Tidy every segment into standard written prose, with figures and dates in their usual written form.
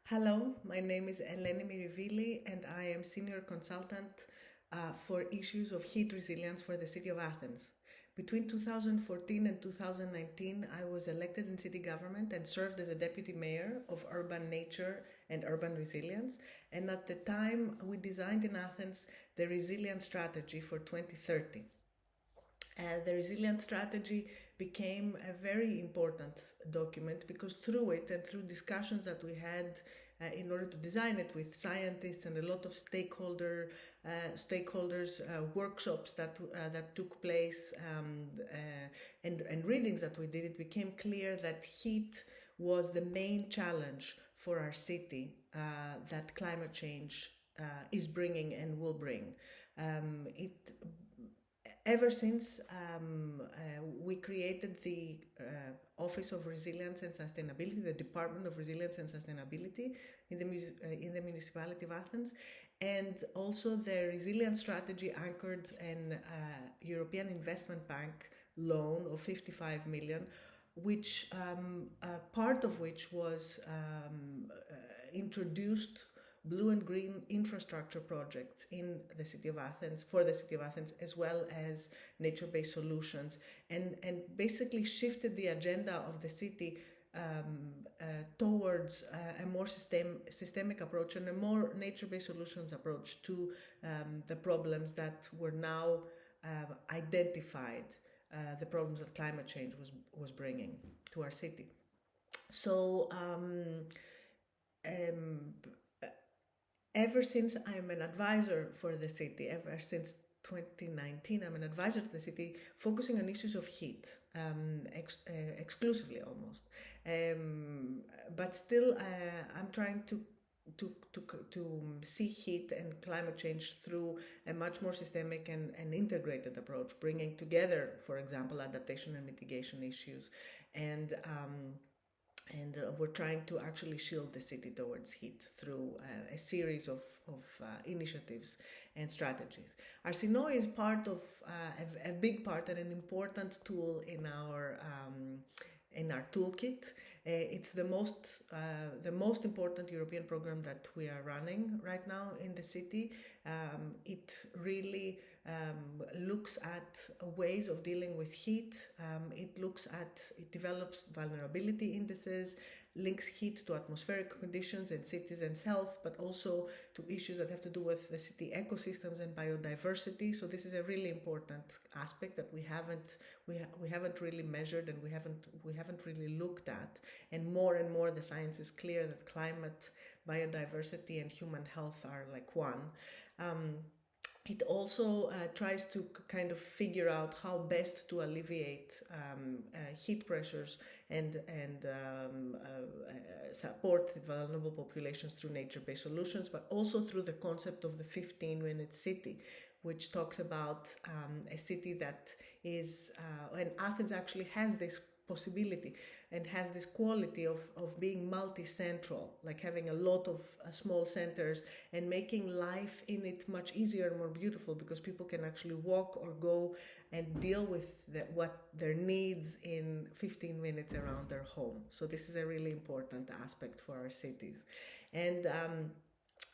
Hello, my name is Eleni Mirivili and I am Senior Consultant for issues of heat resilience for the City of Athens. Between 2014 and 2019, I was elected in city government and served as a deputy mayor of urban nature and urban resilience. And at the time, we designed in Athens the resilience strategy for 2030. The resilience strategy became a very important document because through it and through discussions that we had in order to design it with scientists and a lot of stakeholders, workshops that took place, and readings that we did, it became clear that heat was the main challenge for our city that climate change is bringing and will bring. It Ever since we created the Office of Resilience and Sustainability, the Department of Resilience and Sustainability in the municipality of Athens, and also the resilience strategy anchored an European Investment Bank loan of 55 million, which part of which was introduced blue and green infrastructure projects in the city of Athens, for the city of Athens, as well as nature-based solutions, and basically shifted the agenda of the city towards a more systemic approach and a more nature-based solutions approach to the problems that were now identified, the problems that climate change was bringing to our city. So ever since I'm an advisor for the city, ever since 2019, I'm an advisor to the city, focusing on issues of heat, exclusively almost. But still, I'm trying to see heat and climate change through a much more systemic and integrated approach, bringing together, for example, adaptation and mitigation issues, and we're trying to actually shield the city towards heat through a series of initiatives and strategies. ARSINOE is part of a big part and an important tool in our toolkit. It's the most important European program that we are running right now in the city. It really looks at ways of dealing with heat. It develops vulnerability indices, links heat to atmospheric conditions and citizens' health, but also to issues that have to do with the city ecosystems and biodiversity. So this is a really important aspect that we haven't really measured and we haven't really looked at. And more the science is clear that climate, biodiversity, and human health are like one. It also tries to kind of figure out how best to alleviate heat pressures and support vulnerable populations through nature-based solutions, but also through the concept of the 15-minute city, which talks about a city that is, and Athens actually has this possibility and has this quality of being multi-central, like having a lot of small centers and making life in it much easier and more beautiful because people can actually walk or go and deal with what their needs in 15 minutes around their home. So this is a really important aspect for our cities. And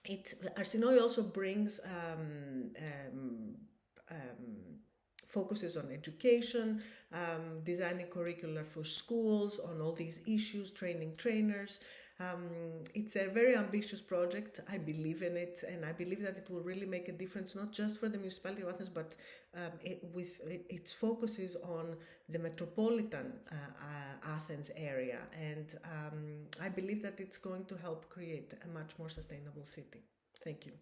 ARSINOE also brings focuses on education, designing curricula for schools on all these issues, training trainers. It's a very ambitious project. I believe in it, and I believe that it will really make a difference, not just for the municipality of Athens, but its focuses on the metropolitan Athens area. And I believe that it's going to help create a much more sustainable city. Thank you.